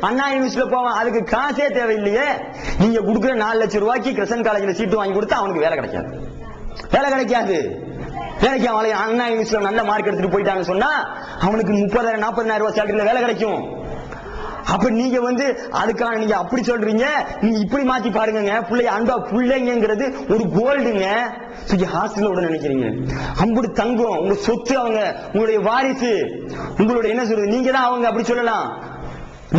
அண்ணா யூனிவர்சிட்டியில போவான். அதுக்கு காசே தேவையில்லையே. நீங்க கொடுக்குற 4 லட்சம் ரூபாய்க்கு கிருஷ்ணன் காலேஜ்ல சீட்டு வாங்கி கொடுத்தா அவனுக்கு வேலை கிடைக்காது. வேலைக்கு அவளை அண்ணா யூனிவர்சிட்டியில நல்ல மார்க் எடுத்துட்டு போயிட்டான்னு சொன்னா அவனுக்கு 30,000 40,000 ரூபாய் சேலரியில வேலை கிடைக்கும். அப்ப நீங்க அதுக்கான நீங்க அப்படி சொல்றீங்க. நீங்க இப்படி மாத்தி பாருங்க. பிள்ளைங்க அன்பா பிள்ளைங்கிறது ஒரு கோல்டுங்க. ஹாஸ்டல்ல விட நினைக்கிறீங்க. அம்புடு தங்கம் உங்க சொத்து, அவங்க உங்களுடைய வாரிசு, உங்களுடைய என்ன சொல்றது, நீங்க தான் அவங்க அப்படி சொல்லலாம்.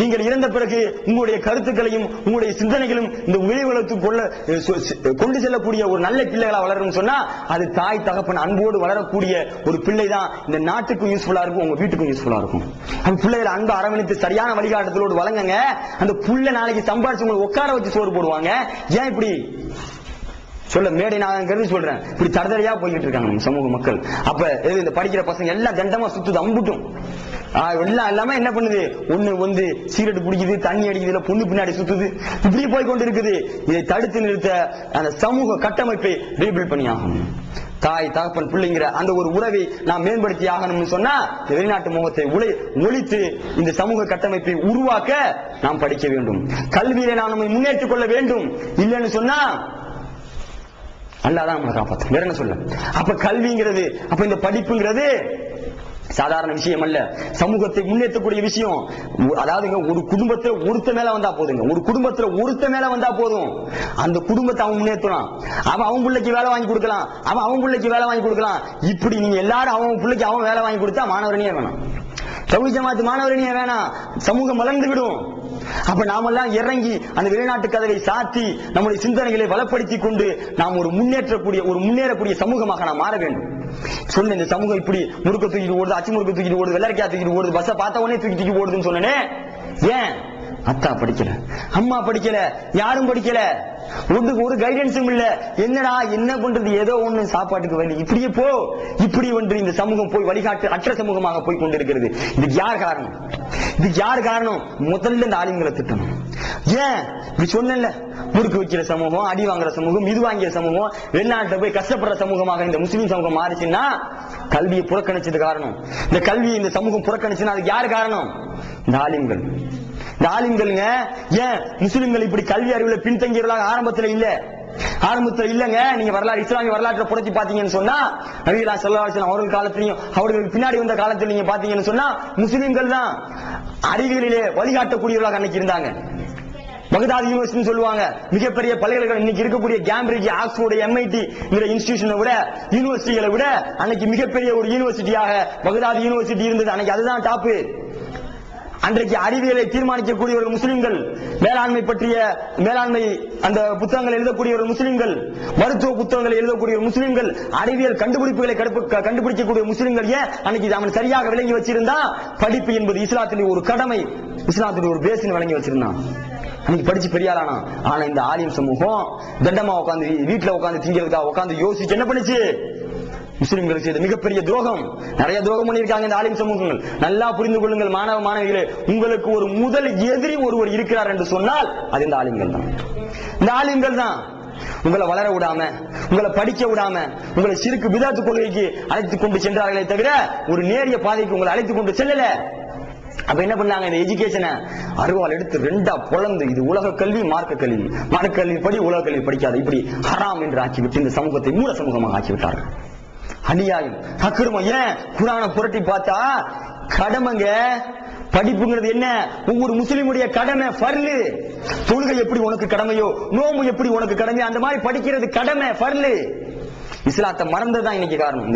நீங்கள் இறந்த பிறகு உங்களுடைய கருத்துக்களையும் உங்களுடைய சிந்தனைகளும் இந்த வெளி உலகத்துக்கு கொண்டு செல்லக்கூடிய ஒரு நல்ல பிள்ளைகளா வளரும் சொன்னா அது தாய் தகப்பன் அன்போடு வளரக்கூடிய ஒரு பிள்ளை தான் இந்த நாட்டுக்கும் யூஸ்ஃபுல்லா இருக்கும், உங்க வீட்டுக்கும் யூஸ்ஃபுல்லா இருக்கும். அந்த பிள்ளைகளை அன்பு அரவணைத்து சரியான வழிகாட்டுதலோடு வழங்குங்க. அந்த புள்ள நாளைக்கு சம்பாதிச்சு உங்களை உட்கார வச்சு சோறு போடுவாங்க. ஏன் இப்படி சொல்ல மேடை நான் சொல்றேன், இப்படி தடதடையா போய்கிட்டு இருக்காங்க நம்ம சமூக மக்கள். அப்ப இந்த படிக்கிற பசங்க எல்லாம் தண்டமா சுத்துது, அம்புட்டும் எல்லாம் எல்லாமே என்ன பண்ணுது, ஒண்ணு சிகரெட் குடிக்குது, தண்ணி அடிக்குது, பொண்ணு பின்னாடி சுத்துது, இப்படி போய் கொண்டு இருக்குது. இதை தடுத்து நிறுத்த அந்த சமூக கட்டமைப்பை ரீபில்ட் பண்ணி ஆகணும். தாய் தகப்பன் பிள்ளைங்கிற அந்த ஒரு உறவை நாம் மேம்படுத்தி ஆகணும்னு சொன்னா வெளிநாட்டு முகத்தை ஒழித்து இந்த சமூக கட்டமைப்பை உருவாக்க நாம் படிக்க வேண்டும். கல்வியில நாம் நம்மை முன்னேற்றிக் கொள்ள வேண்டும். இல்லைன்னு சொன்னா அல்லாஹ் நம்மளை காப்பாற்றும். வேற என்ன சொல்ல. அப்ப கல்விங்கிறது, அப்ப இந்த படிப்புங்கிறது சாதாரண விஷயம் அல்ல, சமூகத்தை முன்னேற்றக்கூடிய விஷயம். அதாவது ஒரு குடும்பத்துல ஒருத்த மேல வந்தா போதுங்க, ஒரு குடும்பத்துல ஒருத்த மேல வந்தா போதும், அந்த குடும்பத்தை அவன் முன்னேற்றலாம். அவன் பிள்ளைக்கு வேலை வாங்கி கொடுக்கலாம், அவன் பிள்ளைக்கு வேலை வாங்கி கொடுக்கலாம். இப்படி நீங்க எல்லாரும் அவன் பிள்ளைக்கு அவன் வேலை வாங்கி கொடுத்தா மாணவரணியே வேணாம், தௌஹீத் ஜமாத் மாணவரணியே வேணாம், சமூகம் வளர்ந்து விடும். அப்ப நாமெல்லாம் இறங்கி அந்த வெளிநாட்டு கதவை சாத்தி நம்முடைய சிந்தனைகளை வளப்படுத்தி கொண்டு நாம் ஒரு முன்னேறக்கூடிய சமூகமாக நாம் மாற வேண்டும். சொன்ன இந்த சமூகம் இப்படி முறுக்க தூக்கிட்டு ஓடுது, அச்சு முறுக்க தூக்கிட்டு ஓடுது, வெள்ளரிக்கா தூக்கிட்டு ஓடுது, பஸ்ஸை பார்த்த உடனே தூக்கி ஓடுதுன்னு சொன்னனே. ஏன்? அத்தா படிக்கல, அம்மா படிக்கல, யாரும் படிக்கல, ஒரு கைடன்ஸும் இல்ல. என்னடா என்ன பண்றது, ஏதோ ஒண்ணு சாப்பாட்டுக்கு வழி, இப்படியே போ, இப்படி இந்த சமூகம் போய் வழிகாட்டு அற்ற சமூகமாக போய் கொண்டிருக்கிறது. இதுக்கு யார் காரணம்? முதல்ல இந்த ஆலிம்களை திட்டணும். ஏன் இப்படி சொன்ன, முறுக்கு வைக்கிற சமூகம், அடி வாங்குற சமூகம், இது வாங்கிய சமூகம், வெளிநாட்டுல போய் கஷ்டப்படுற சமூகமாக இந்த முஸ்லீம் சமூகம் மாறிச்சுன்னா கல்வியை புறக்கணிச்சது காரணம். இந்த கல்வி இந்த சமூகம் புறக்கணிச்சுன்னா அதுக்கு யாரு காரணம்? இந்த ஆலிம்கள். இந்த ஆலிம்களுங்க. ஏன் முஸ்லிம்கள் இப்படி கல்வி அறிவுல பின்தங்கியவர்களாக ஆரம்பத்தில் இல்லங்க. நீங்க வரலாறு, இஸ்லாமிய வரலாற்றை புரட்சி பாத்தீங்கன்னு சொன்னா நபிகள் ஸல்லல்லாஹு அலைஹி வஸல்லம் அவர்கள் காலத்திலையும் அவர்களுக்கு பின்னாடி வந்த காலத்தில் நீங்க பாத்தீங்கன்னு சொன்னா முஸ்லிம்கள் தான் அறிவியலிலே வழிகாட்டக்கூடியவர்களாக அன்னைக்கு இருந்தாங்க. பகதாத் யூனிவர்சிட்டி சொல்லுவாங்க, மிகப்பெரிய பல்கலைக்கழகம் இன்னைக்கு இருக்கக்கூடிய கேம்பிரிட்ஜ், ஆக்ஸ்போர்ட், எம்ஐடி இன்ஸ்டிடியூஷனை விட, யூனிவர்சிட்டிகளை விட அன்னைக்கு மிகப்பெரிய ஒரு யூனிவர்சிட்டியாக பகதாத் யூனிவர்சிட்டி இருந்தது. அன்னைக்கு அதுதான் டாப்பு. அன்றைக்கு அறிவியலை தீர்மானிக்கக்கூடியவர்கள் முஸ்லிம்கள், மேலாண்மை அந்த புத்தகங்களை எழுதக்கூடியவர்கள் முஸ்லிம்கள், மருத்துவ புத்தகங்களை எழுதக்கூடிய முஸ்லிம்கள், அறிவியல் கண்டுபிடிப்புகளை கண்டுபிடிக்கக்கூடிய முஸ்லிம்கள். ஏன் அன்னைக்கு அவன் சரியாக விளங்கி வச்சிருந்தா படிப்பு என்பது இஸ்லாத்திலே ஒரு கடமை, இஸ்லாத்திலே ஒரு பேசின் விளங்கி வச்சிருந்தான். அன்னைக்கு படிச்சு பெரியாரானா. ஆனா இந்த ஆலிம் சமூகம் தண்டமா உட்காந்து வீட்டுல உட்காந்து திங்கிறதுக்காக உட்காந்து யோசிச்சு என்ன பண்ணுச்சு? முஸ்லிம்களுக்கு செய்த மிகப்பெரிய துரோகம். நிறைய துரோகம் பண்ணியிருக்காங்க இந்த ஆலிம் சமூகங்கள். நல்லா புரிந்து கொள்ளுங்கள் மாணவ மாணவிகளே, உங்களுக்கு ஒரு முதல் எதிரி ஒருவர் இருக்கிறார் என்று சொன்னால் அது இந்த ஆலிம்கள் தான். இந்த ஆலிம்கள் தான் உங்களை வளர விடாம, உங்களை படிக்க விடாம, உங்களை சிறுக்கு பிதாத்து கொள்கைக்கு அழைத்துக் கொண்டு சென்றார்களே தவிர ஒரு நேரிய பாதைக்கு உங்களை அழைத்துக் கொண்டு செல்லல. அப்ப என்ன பண்ணாங்க? இந்த எஜுகேஷனை அருவாள் எடுத்து ரெண்டா பொளந்து, இது உலக கல்வி, மார்க்க கல்வி, மார்க்க கல்வி படி, உலக கல்வி படிக்காது, இப்படி ஹராம் என்று ஆக்கிவிட்டு இந்த சமூகத்தை மூல சமூகமாக ஆக்கிவிட்டார்கள். அநியாயம், அக்கிரமம். ஏன்? குர்ஆனை புரட்டி பார்த்தா கடமைங்க. படிப்புங்கிறது என்ன? ஒவ்வொரு முஸ்லிமுடைய கடமை, ஃபர்லு. தொழுகை எப்படி உனக்கு கடமையோ, நோம்பு எப்படி உனக்கு கடமையோ, அந்த மாதிரி படிக்கிறது கடமை, ஃபர்லு. இஸ்லாத்தை மறந்ததுதான் இன்னைக்கு காரணம்.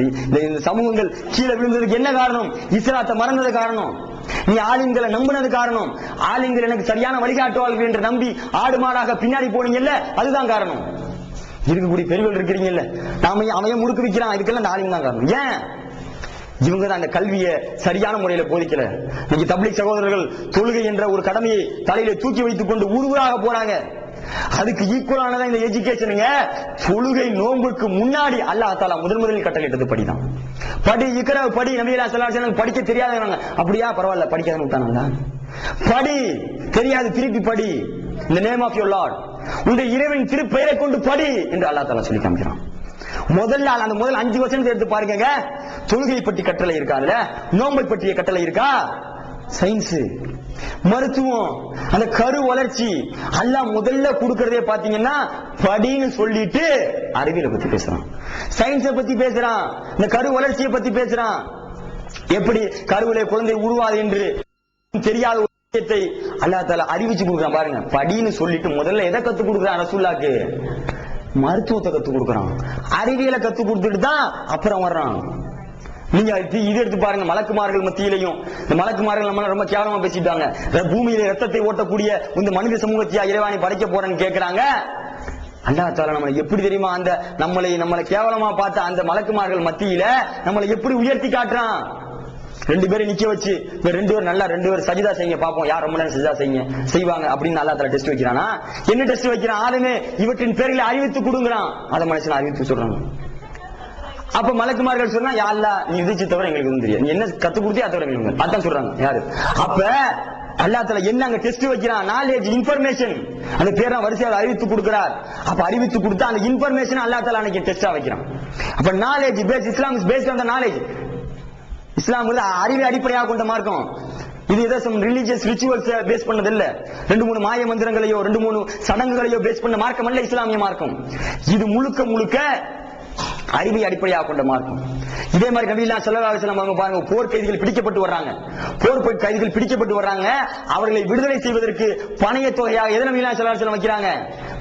இந்த சமூகங்கள் கீழே விழுந்ததுக்கு என்ன காரணம்? இஸ்லாத்தை மறந்தது காரணம். நீ ஆலிம்களை நம்பினது காரணம். ஆலிம்கள் எனக்கு சரியான வழிகாட்டுவார்கள் என்று நம்பி ஆடு மாடாக பின்னாடி போனீங்கல்ல, அதுதான் காரணம். இருக்கக்கூடிய பெரியவர்கள் இருக்கிறீங்கல்ல, அவன் முறுக்கு வைக்கிறான், இதுக்கெல்லாம் ஆலிம் தான் காரணம். ஏன்? இவங்க தான் அந்த கல்வியை சரியான முறையில போதிக்கல. இன்னைக்கு தப்லீக் சகோதரர்கள் தொழுகை என்ற ஒரு கடமையை தலையில தூக்கி வைத்துக் கொண்டு ஊர்வலாக போறாங்க. அதுக்கு ஈக்குவலானதான் இந்த எஜுகேஷனுங்க. தொழுகை நோன்புக்கு முன்னாடி அல்லாஹ் தஆலா முதலில் கட்டளையிட்டது படிதான். படி, இக்ரா படி. நபி ஸல்லல்லாஹு அலைஹி வஸல்லம் படிக்க தெரியாதவங்க, அப்படியா பரவாயில்ல படிக்காம விட்டானுங்களா? படி, தெரியாது திருப்பி படி. இந்த நேம் ஆஃப் யுவர் லார்ட், உன்னுடைய இறைவன் திருப்பெயரை கொண்டு படி என்று அல்லாஹ் தஆலா சொல்லி காமிக்கிறான். முதல் 5 வசனத்தை எடுத்து பாருங்க. தொழுகை பற்றி கட்டளை இருக்காதுல, நோன்பை பற்றிய கட்டளை இருக்கா? சயின்ஸ், மருத்துவம், அந்த கரு வளர்ச்சி அல்லாஹ் முதல்ல கொடுக்கறதே பாத்தீங்கன்னா படின்னு சொல்லிட்டு அறிவியலை பத்தி பேசுறான், சயின்ஸை பத்தி பேசுறான், இந்த கரு வளர்ச்சியை பத்தி பேசுறான். எப்படி கருவிலே குழந்தை உருவாது என்று தெரியாத ஒரு விஷயத்தை அல்லாஹ் தஆலா அறிவிச்சு கொடுக்குறான் பாருங்க. படின்னு சொல்லிட்டு முதல்ல எதை கத்து கொடுக்குறான் ரசூலுல்லாஹ்க்கு? மருத்துவத்தை கத்து கொடுக்குறான், அறிவியலை கத்து கொடுத்துட்டு தான் அப்புறம் வர்றான். நீங்க இது எடுத்து பாருங்க, மலக்குமார்கள் மத்தியிலையும் இந்த மலக்குமார்கள் நம்ம ரொம்ப கேவலமா பேசிட்டாங்க. பூமியில ரத்தத்தை ஓட்டக்கூடிய இந்த மனித சமூகத்தையா இறைவாணி படைக்க போறேன்னு கேட்கிறாங்க. அல்லாஹ் தஆலா நம்மளை எப்படி தெரியுமா அந்த நம்மளை கேவலமா பார்த்த அந்த மலக்குமார்கள் மத்தியில நம்மளை எப்படி உயர்த்தி காட்டுறான். 2 பேரை நிக்க வச்சு 2 பேர் நல்லா 2 பேர் சஜிதா செய்யுங்க பாப்போம் யார் ரொம்ப நேரம் சஜிதா செய்வாங்க அப்படின்னு அல்லாஹ் தஆலா டெஸ்ட் வைக்கிறானா? என்ன டெஸ்ட் வைக்கிறான்? ஆளுமே இவற்றின் பேர்களை அறிவித்து கொடுங்கறான். அத மனுஷன் அறிவித்து சொல்றாங்க. அப்ப மலக்குமார்கள் சொன்னா யா அல்லாஹ் நீ விதிச்சு தவிர எங்களுக்கு ஒன்றும் தெரியாது, நீ என்ன கத்து கொடுத்தியா தவிர எங்களுக்கு அதான் சொல்றாங்க. யாரு? அப்ப அல்லாஹ் தஆலா என்ன அங்க டெஸ்ட் வைக்கிறான்? Knowledge, information. அந்த பேரை வரிசையாக அறிவித்து கொடுக்கிறார். அப்ப அறிவித்து கொடுத்தா அந்த இன்ஃபர்மேஷன் அல்லாஹ் தஆலா அன்னைக்கு டெஸ்டா வைக்கிறான். அப்ப knowledge base, Islam is based on the knowledge. இஸ்லாம் அறிவை அடிப்படையாக கொண்ட மார்க்கம். இது ஏதோ சம் ரிலிஜியஸ் ரிச்சுவல்ஸ் பேஸ் பண்ணது இல்ல, 2-3 மாய மந்திரங்களையோ 2-3 சடங்குகளையோ பேஸ் பண்ண மார்க்கம் அல்ல இஸ்லாமிய மார்க்கம். இது முழுக்க அறிவை அடிப்படையாக கொண்ட மார்க்கம். இதே மாதிரி நபியல்லாஹ் ஸல்லல்லாஹு அலைஹி வஸல்லம் அவங்க பாருங்க, போர் கைதிகள் பிடிக்கப்பட்டு வர்றாங்க. அவர்களை விடுதலை செய்வதற்கு பணைய தொகையாக எதை நபியல்லாஹ் ஸல்லல்லாஹு அலைஹி வஸல்லம் வைக்கிறாங்க?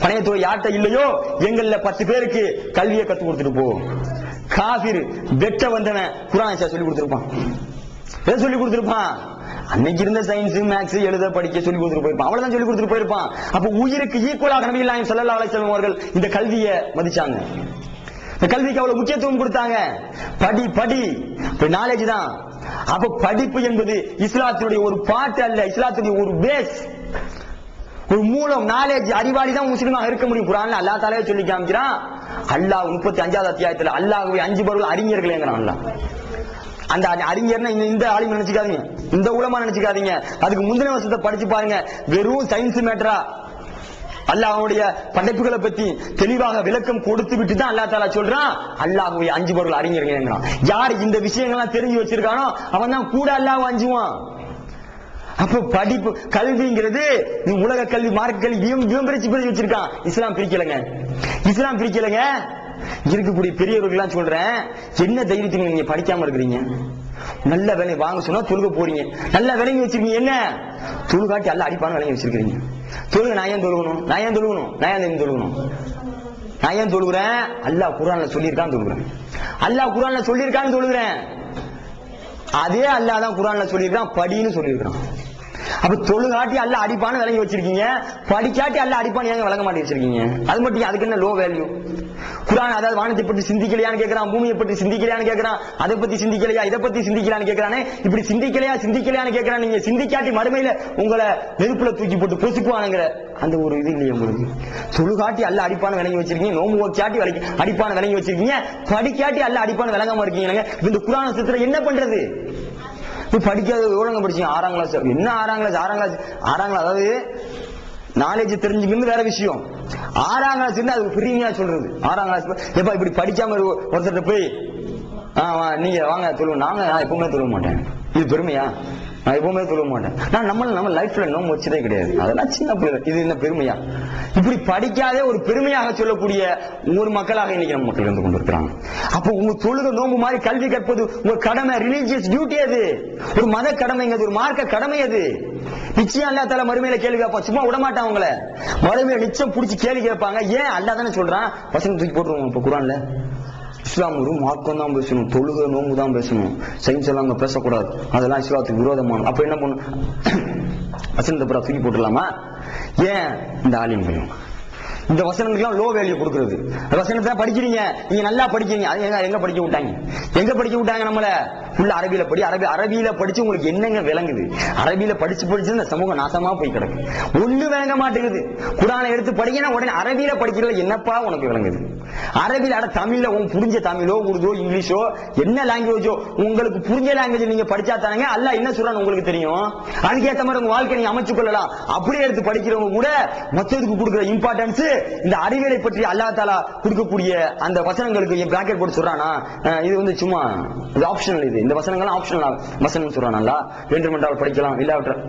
பணைய தொகை யார்கிட்ட இல்லையோ எங்கள்ல 10 பேருக்கு கல்வியை கத்து கொடுத்துட்டு போ. காஃபிர் வெட்ட வந்தவன் குர்ஆனை சொல்லி கொடுத்திருப்பான். எதை சொல்லி கொடுத்திருப்பான்? அன்னைக்கு இருந்த சயின்ஸ் மேக்ஸ் எழுத படிக்க சொல்லி கொடுத்துட்டு போயிருப்பான். அவ்வளவுதான் சொல்லி கொடுத்துட்டு போயிருப்பான். அப்ப உயிருக்கு ஈக்குவலாக நபியல்லாஹ் ஸல்லல்லாஹு அலைஹி வஸல்லம் அவர்கள் இந்த கல்வியை மதிச்சாங்க. இந்த கல்விக்கு அவ்வளவு முக்கியத்துவம் கொடுத்தாங்க. படி நாலேஜ் தான். அப்ப படிப்பு என்பது இஸ்லாத்தினுடைய ஒரு பாட்டு அல்ல, இஸ்லாத்துடைய ஒரு பேஸ், ஒரு மூலம். நாலேஜ், அறிவாளி தான் முஸ்லிமாக இருக்க முடியும். குர்ஆன்ல அல்லாஹ் தஆலா சொல்லி காமிக்கிறான். அல்லாஹ் 35வது அத்தியாயத்துல அல்லாஹ்வை 5 பேர்கள் அறிஞர்கள் என்கிறான். அல்லாஹ் அந்த அறிஞர்னா இந்த ஆலிம் நினைச்சுக்காதீங்க, இந்த உலமா நினைச்சுக்காதீங்க. அதுக்கு முந்தின வருஷத்தை படிச்சு பாருங்க. வெறும் சயின்ஸ் மேட்டரா அல்லாஹ்வுடைய படைப்புகளை பத்தி தெளிவாக விளக்கம் கொடுத்து விட்டு தான் அல்லாஹ் தஆலா சொல்றான் அல்லாஹ்வை 5 பேர்கள் அறிஞர்கள் என்கிறான். யார் இந்த விஷயங்கள்லாம் தெரிஞ்சு வச்சிருக்கானோ அவன் தான் கூட அல்லாஹ்வை அஞ்சுவான். அப்ப படிப்பு கல்விங்கிறது நீ உலக கல்வி மார்க்க கல்வி இவன் பிரிச்சு வச்சிருக்கான். இஸ்லாம் பிரிக்கலங்க. இருக்கக்கூடிய பெரியவர்கள் சொல்றேன், என்ன தைரியத்துக்கு நீங்க படிக்காம இருக்கிறீங்க? நல்ல வேலை வாங்க சொன்னா தொழுக போறீங்க, நல்ல விளங்கி வச்சிருக்கீங்க. என்ன தொழுகாட்டி அல்ல அடிப்பான விளங்கி வச்சிருக்கீங்க. தொழுக நான் ஏன் தொழுகணும்? நான் ஏன் தொழுகிறேன்? அல்லாஹ் குர்ஆன்ல சொல்லியிருக்கான்னு தொழுகிறேன். அல்லாஹ் குர்ஆன்ல சொல்லியிருக்கான்னு தொழுகிறேன். அதே அல்லாஹ் தான் குர்ஆன்ல சொல்லியிருக்கான் படின்னு சொல்லியிருக்கான். அப்ப தொழுகாட்டி அல்ல அடிப்பான விளங்கி வச்சிருக்கீங்க, படிக்காட்டி அல்ல அடிப்பான ஏங்க விளங்க மாட்டி வச்சிருக்கீங்க? அது மட்டும் அதுக்கு என்ன லோ வேல்யூ? குர்ஆன் அதாவது வானத்தை பற்றி சிந்திக்கலையான்னு கேட்கிறான், பூமியை பற்றி சிந்திக்கலையான்னு கேட்கிறான், அதை பத்தி சிந்திக்கலையா இதை பத்தி சிந்திக்கலான்னு கேட்கிறானே. இப்படி சிந்திக்கலையான்னு கேட்கிறான். நீங்க சிந்திக்காட்டி மறுமையில உங்களை நெருப்புல தூக்கி போட்டு பொசுக்குவானுங்கிற அந்த ஒரு இது இல்லையா உங்களுக்கு? தொழுகாட்டி அல்ல அடிப்பான விளங்கி வச்சிருக்கீங்க, நோம்பு வைக்காட்டி அடிப்பான விளங்கி வச்சிருக்கீங்க, படிக்காட்டி அல்ல அடிப்பான விளங்காம இருக்கீங்க. இந்த குர்ஆன் வசனத்துல என்ன பண்றது? படிக்காத எவ்வளவு படிச்சீங்க? 6ஆம் கிளாஸ். என்ன 6ஆம் கிளாஸ்? அதாவது நாலேஜ் தெரிஞ்சுக்கிறது வேற விஷயம். 6ஆம் கிளாஸ் இருந்து அது பெருமையா சொல்றது. 6ஆம் கிளாஸ் எப்ப இப்படி படிக்காம ஒருத்தர் போய் நீங்க வாங்க தொழுவோம், நான் எப்பவுமே தொழுவ மாட்டேன், இது பெருமையா? நான் எப்பவுமே தொழுவ மாட்டேன். நான் நம்ம லைஃப்ல நோம்பு வச்சதே கிடையாது, அதெல்லாம் சின்ன பிள்ளை, இது என்ன பெருமையா? இப்படி படிக்காதே ஒரு பெருமையாக சொல்லக்கூடிய ஒரு மக்களாக இன்னைக்கு நம்ம மக்கள் இருந்து கொண்டிருக்கிறாங்க. அப்போ உங்க தொழுக நோம்பு மாதிரி கல்வி கற்பது உங்க கடமை, ரிலீஜியஸ் டியூட்டி. அது ஒரு மத கடமைங்க, ஒரு மார்க்க கடமை. அது நிச்சயம் அல்லாஹ் தஆலா மறுமையில கேள்வி கேட்பான். சும்மா விட மாட்டான் உங்களை, மறுமையில நிச்சயம் பிடிச்சி கேள்வி கேட்பாங்க. ஏன்? அல்லாஹ் தானே சொல்றான். வசனம் தூக்கி போட்டுருவோம். இப்ப குர்ஆன்ல இஸ்லாம் ஒரு மார்க்கம் தான் பேசணும், தொழுக நோம்பு தான் பேசணும், சயின்ஸ் எல்லாம் அங்க பேசக்கூடாது, அதெல்லாம் இஸ்லாத்துக்கு விரோதமான. அப்ப என்ன பண்ணும்? வசனத்தை பூரா தூக்கி போட்டுடலாமா? ஏன்? இந்த ஆலிம்கள் இந்த வசனத்துக்கு லோ வேல்யூ கொடுக்கிறது. வசனத்தை படிக்கிறீங்க, நீங்க நல்லா படிக்கிறீங்க, அது எங்க படிக்க விட்டாங்க? நம்மள ஃபுல்ல அரபியில படிச்சு உங்களுக்கு என்னங்க விளங்குது? அரபியில படிச்சு இந்த சமூகம் நாசமா போய் கிடக்கு, ஒண்ணு விளங்க மாட்டேங்குது. குர்ஆனை எடுத்து படிக்கணும், உடனே அரபியில படிக்கிறதுல என்னப்பா உனக்கு விளங்குது? அரபியில தமிழ்ல உங்களுக்கு புரிஞ்ச தமிழோ உருதோ இங்கிலீஷோ என்ன லாங்குவேஜோ உங்களுக்கு புரிஞ்ச லாங்குவேஜ் நீங்க படிச்சா தானங்க அல்லாஹ் என்ன சொல்றான்னு உங்களுக்கு தெரியும். அதுக்கேற்ற மாதிரி உங்க வாழ்க்கை நீங்க அமைச்சு கொள்ளலாம். அப்படியே எடுத்து படிக்கிறவங்க கூட மத்ததுக்கு கொடுக்குற இம்பார்ட்டன்ஸ் இந்த அறிவியலை பற்றி அல்லாஹ் தஆலா கொடுக்கக்கூடிய அந்த வசனங்களுக்கு என் பிராக்கெட் போட்டு சொல்றானா, இது வந்து சும்மா இது ஆப்ஷனல், இது இந்த வசனங்கள் ஆப்ஷனல் வசனம் சொல்றானா, வேண்டுமென்றால் படிக்கலாம், இல்லாவிட்டால்